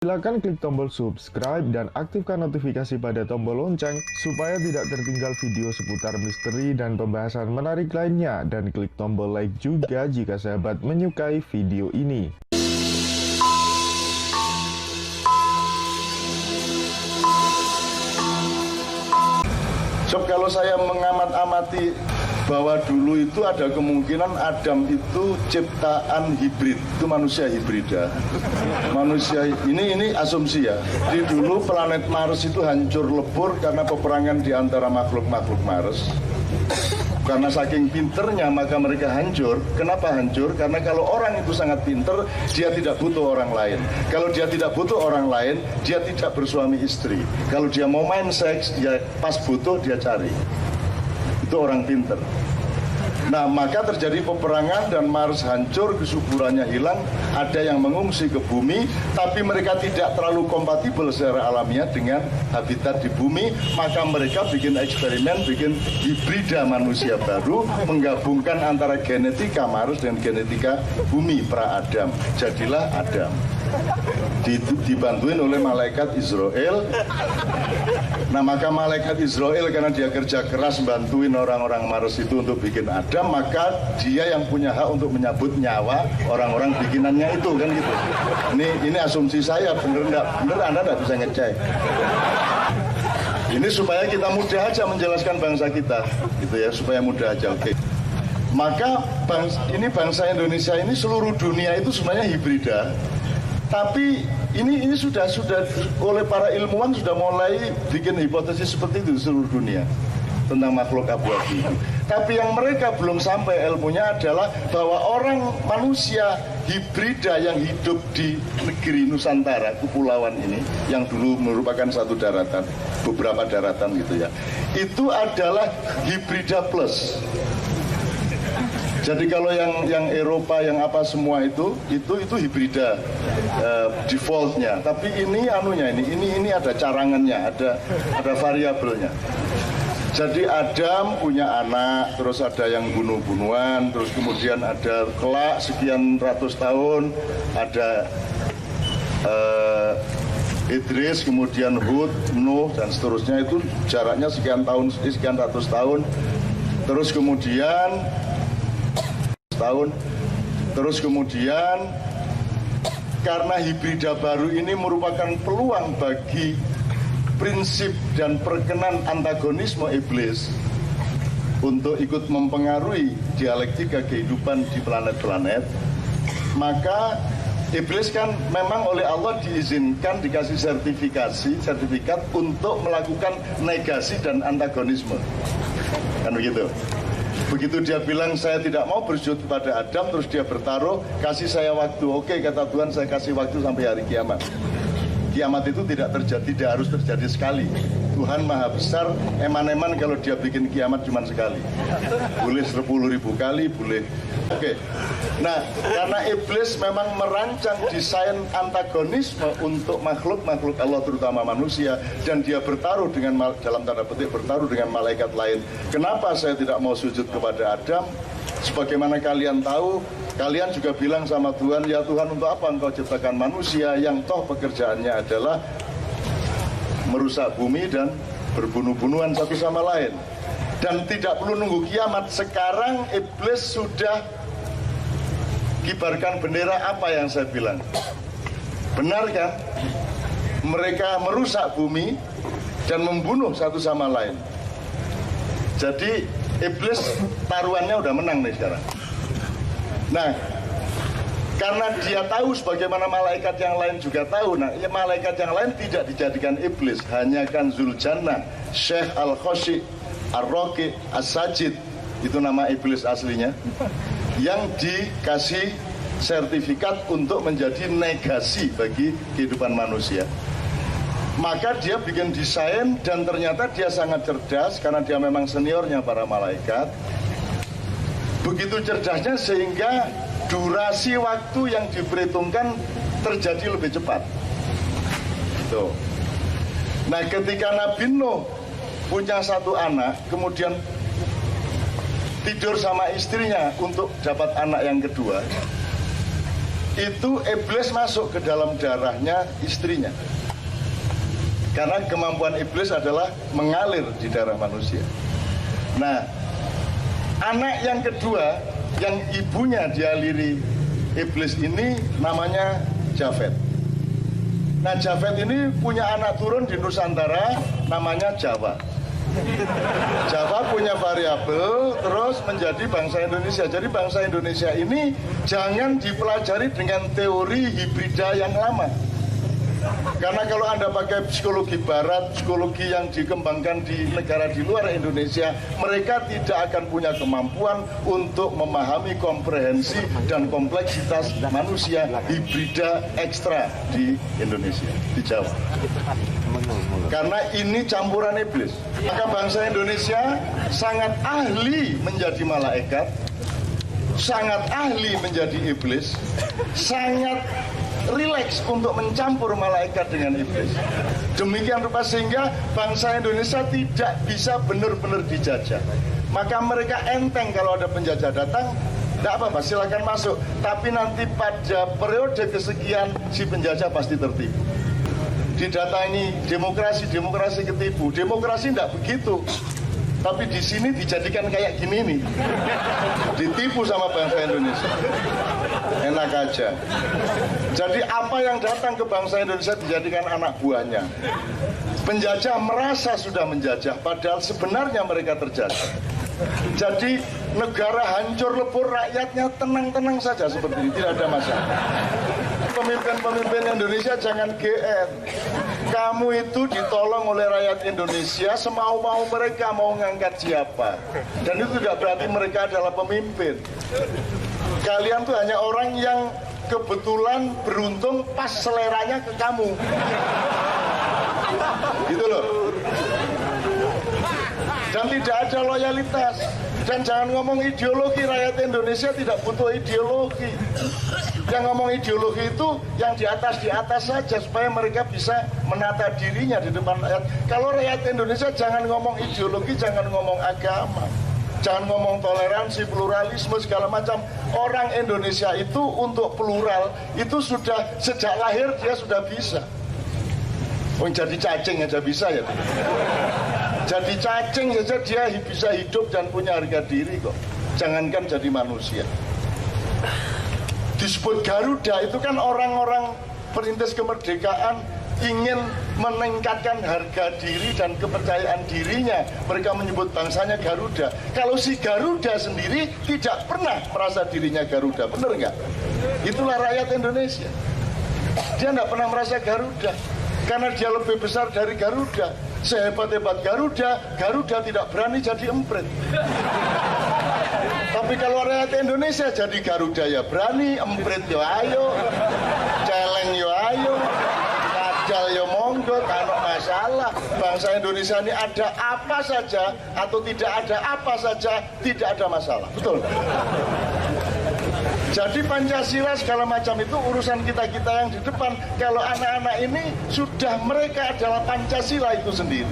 Silakan klik tombol subscribe dan aktifkan notifikasi pada tombol lonceng supaya tidak tertinggal video seputar misteri dan pembahasan menarik lainnya, dan klik tombol like juga jika sahabat menyukai video ini. Sob, kalau saya mengamat-amati bahwa dulu itu ada kemungkinan Adam itu ciptaan hibrid, itu manusia hibrida. Manusia ini asumsi ya. Di dulu planet Mars itu hancur lebur karena peperangan di antara makhluk-makhluk Mars. Karena saking pinternya maka mereka hancur. Kenapa hancur? Karena kalau orang itu sangat pinter, dia tidak butuh orang lain. Kalau dia tidak butuh orang lain, dia tidak bersuami istri. Kalau dia mau main seks, ya pas butuh dia cari. Itu orang pinter. Nah, maka terjadi peperangan dan Mars hancur, kesuburannya hilang. Ada yang mengungsi ke bumi, tapi mereka tidak terlalu kompatibel secara alamiah dengan habitat di bumi. Maka mereka bikin eksperimen, bikin hibrida manusia baru, menggabungkan antara genetika Mars dan genetika bumi pra-Adam. Jadilah Adam. Dibantuin oleh malaikat Israel. Nah, maka malaikat Israel karena dia kerja keras bantuin orang-orang Mars itu untuk bikin Adam, maka dia yang punya hak untuk menyabut nyawa orang-orang bikinannya itu, kan gitu. Ini asumsi saya, bener enggak? Bener, Anda enggak bisa ngecek. Ini supaya kita mudah aja menjelaskan bangsa kita, gitu ya, supaya mudah aja. Oke. Maka bangsa Indonesia ini, seluruh dunia itu sebenarnya hibrida. Tapi ini sudah oleh para ilmuwan sudah mulai bikin hipotesis seperti itu di seluruh dunia tentang makhluk abu-abu itu. Tapi yang mereka belum sampai ilmunya adalah bahwa orang manusia hibrida yang hidup di negeri Nusantara, kepulauan ini, yang dulu merupakan satu daratan, beberapa daratan gitu ya, itu adalah hibrida plus. Jadi kalau yang Eropa, yang apa semua itu hibrida defaultnya. Tapi ini ini ada carangannya, ada variabelnya. Jadi Adam punya anak, terus ada yang bunuh-bunuhan, terus kemudian ada kelak sekian ratus tahun, ada Idris, kemudian Hud, Nuh, dan seterusnya, itu jaraknya sekian ratus tahun. Terus kemudian karena hibrida baru ini merupakan peluang bagi prinsip dan perkenan antagonisme iblis untuk ikut mempengaruhi dialektika kehidupan di planet-planet, maka iblis kan memang oleh Allah diizinkan, dikasih sertifikat untuk melakukan negasi dan antagonisme, kan begitu. Begitu dia bilang saya tidak mau bersujud kepada Adam, terus dia bertaruh, kasih saya waktu. Oke, kata Tuhan, saya kasih waktu sampai hari kiamat. Kiamat itu tidak harus terjadi sekali. Tuhan Maha Besar, eman-eman kalau dia bikin kiamat cuma sekali. Boleh 10.000 kali, boleh. Oke. Nah, karena iblis memang merancang desain antagonisme untuk makhluk-makhluk Allah, terutama manusia, dan dia bertaruh dengan, dalam tanda petik, bertaruh dengan malaikat lain. Kenapa saya tidak mau sujud kepada Adam? Sebagaimana kalian tahu, kalian juga bilang sama Tuhan, ya Tuhan, untuk apa engkau ciptakan manusia yang toh pekerjaannya adalah merusak bumi dan berbunuh-bunuhan satu sama lain. Dan tidak perlu nunggu kiamat, sekarang iblis sudah kibarkan bendera apa yang saya bilang. Benar kan? Mereka merusak bumi dan membunuh satu sama lain. Jadi iblis taruhannya udah menang nih sekarang. Nah, karena dia tahu sebagaimana malaikat yang lain juga tahu. Nah, ya, malaikat yang lain tidak dijadikan iblis, hanya Kanzul Jannah, Syekh Al-Khoshi, Ar-Roqi, As-Sajid, itu nama iblis aslinya, yang dikasih sertifikat untuk menjadi negasi bagi kehidupan manusia. Maka dia bikin desain, dan ternyata dia sangat cerdas karena dia memang seniornya para malaikat. Begitu cerdasnya sehingga durasi waktu yang diperhitungkan terjadi lebih cepat. Tuh. Nah, ketika Nabi Nuh punya satu anak, kemudian tidur sama istrinya untuk dapat anak yang kedua, itu iblis masuk ke dalam darahnya istrinya. Karena kemampuan iblis adalah mengalir di darah manusia. Nah, anak yang kedua yang ibunya dialiri iblis ini namanya Jafet. Nah, Jafet ini punya anak turun di Nusantara namanya Jawa. Jawa punya variabel terus menjadi bangsa Indonesia. Jadi bangsa Indonesia ini jangan dipelajari dengan teori hibrida yang lama. Karena kalau Anda pakai psikologi barat, psikologi yang dikembangkan di negara di luar Indonesia, mereka tidak akan punya kemampuan untuk memahami komprehensi dan kompleksitas manusia hibrida ekstra di Indonesia, di Jawa. Karena ini campuran iblis. Maka bangsa Indonesia sangat ahli menjadi malaikat, sangat ahli menjadi iblis, sangat rileks untuk mencampur malaikat dengan iblis. Demikian rupa sehingga bangsa Indonesia tidak bisa benar-benar dijajah. Maka mereka enteng kalau ada penjajah datang, tidak apa-apa, silakan masuk. Tapi nanti pada periode kesekian si penjajah pasti tertipu. Didatangi demokrasi ketipu. Demokrasi tidak begitu. Tapi di sini dijadikan kayak gini nih. Ditipu sama bangsa Indonesia. Enak aja. Jadi apa yang datang ke bangsa Indonesia dijadikan anak buahnya. Penjajah merasa sudah menjajah, padahal sebenarnya mereka terjajah. Jadi negara hancur lebur, rakyatnya tenang-tenang saja seperti ini, tidak ada masalah. Pemimpin-pemimpin Indonesia jangan GR. Kamu itu ditolong oleh rakyat Indonesia semau-mau mereka mau ngangkat siapa. Dan itu tidak berarti mereka adalah pemimpin. Kalian tuh hanya orang yang kebetulan beruntung pas seleranya ke kamu. Gitu loh. Dan tidak ada loyalitas. Dan jangan ngomong ideologi, rakyat Indonesia tidak butuh ideologi. Yang ngomong ideologi itu yang di atas saja supaya mereka bisa menata dirinya di depan rakyat. Kalau rakyat Indonesia jangan ngomong ideologi, jangan ngomong agama. Jangan ngomong toleransi, pluralisme, segala macam. Orang Indonesia itu untuk plural, itu sudah sejak lahir dia sudah bisa. Jadi cacing aja bisa ya. Jadi cacing saja dia bisa hidup dan punya harga diri kok. Jangankan jadi manusia. Disebut Garuda itu kan orang-orang perintis kemerdekaan ingin meningkatkan harga diri dan kepercayaan dirinya. Mereka menyebut bangsanya Garuda. Kalau si Garuda sendiri tidak pernah merasa dirinya Garuda, benar nggak? Itulah rakyat Indonesia. Dia tidak pernah merasa Garuda. Karena dia lebih besar dari Garuda. Sehebat-hebat Garuda, Garuda tidak berani jadi emprit. Tapi kalau rakyat Indonesia jadi Garuda ya berani, emprit yo ayo, celeng yo ayo, kadal yo monggo, tanpa masalah. Bangsa Indonesia ini ada apa saja atau tidak ada apa saja, tidak ada masalah. Betul? Jadi Pancasila segala macam itu urusan kita-kita yang di depan. Kalau anak-anak ini sudah mereka adalah Pancasila itu sendiri.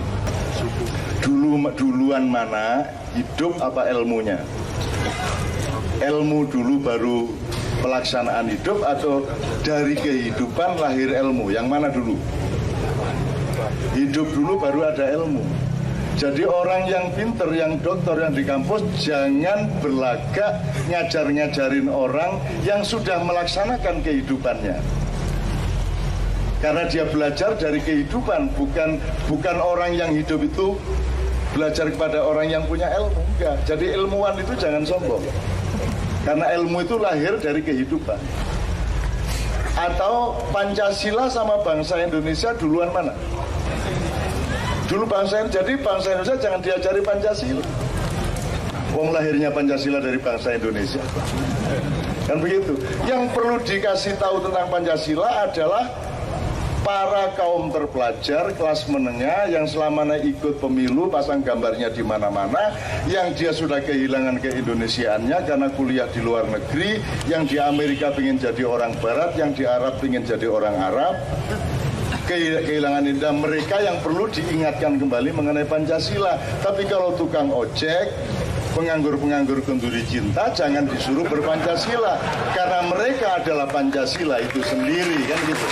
Duluan mana hidup apa ilmunya? Ilmu dulu baru pelaksanaan hidup atau dari kehidupan lahir ilmu? Yang mana dulu? Hidup dulu baru ada ilmu. Jadi orang yang pinter, yang dokter, yang di kampus jangan berlagak ngajar-ngajarin orang yang sudah melaksanakan kehidupannya. Karena dia belajar dari kehidupan, bukan orang yang hidup itu belajar kepada orang yang punya ilmu. Enggak. Jadi ilmuwan itu jangan sombong. Karena ilmu itu lahir dari kehidupan. Atau Pancasila sama bangsa Indonesia duluan mana? Dulu bangsa Indonesia jangan diajari Pancasila. Wong lahirnya Pancasila dari bangsa Indonesia. Kan begitu. Yang perlu dikasih tahu tentang Pancasila adalah para kaum terpelajar kelas menengah yang selama ini ikut pemilu, pasang gambarnya di mana-mana, yang dia sudah kehilangan keindonesiaannya karena kuliah di luar negeri, yang di Amerika ingin jadi orang Barat, yang di Arab ingin jadi orang Arab. Kehilangan indah mereka yang perlu diingatkan kembali mengenai Pancasila. Tapi kalau tukang ojek, penganggur-penganggur kenduri cinta jangan disuruh berpancasila karena mereka adalah Pancasila itu sendiri, kan gitu.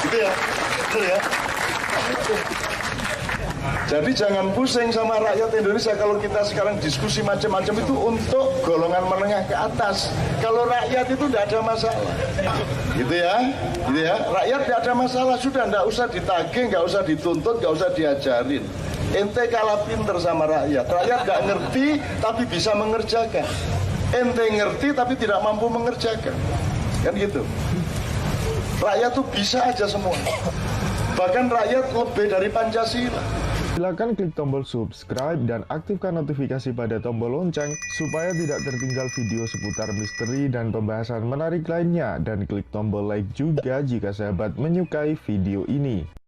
Gitu ya, betul ya. Jadi jangan pusing sama rakyat Indonesia kalau kita sekarang diskusi macam-macam itu untuk golongan menengah ke atas. Kalau rakyat itu tidak ada masalah. Gitu ya, gitu ya. Rakyat tidak ada masalah, sudah tidak usah ditagih, nggak usah dituntut, nggak usah diajarin. Ente kalah pinter sama rakyat. Rakyat nggak ngerti tapi bisa mengerjakan. Ente ngerti tapi tidak mampu mengerjakan. Kan gitu. Rakyat tuh bisa aja semua. Bahkan rakyat lebih dari Pancasila. Silakan klik tombol subscribe dan aktifkan notifikasi pada tombol lonceng supaya tidak tertinggal video seputar misteri dan pembahasan menarik lainnya, dan klik tombol like juga jika sahabat menyukai video ini.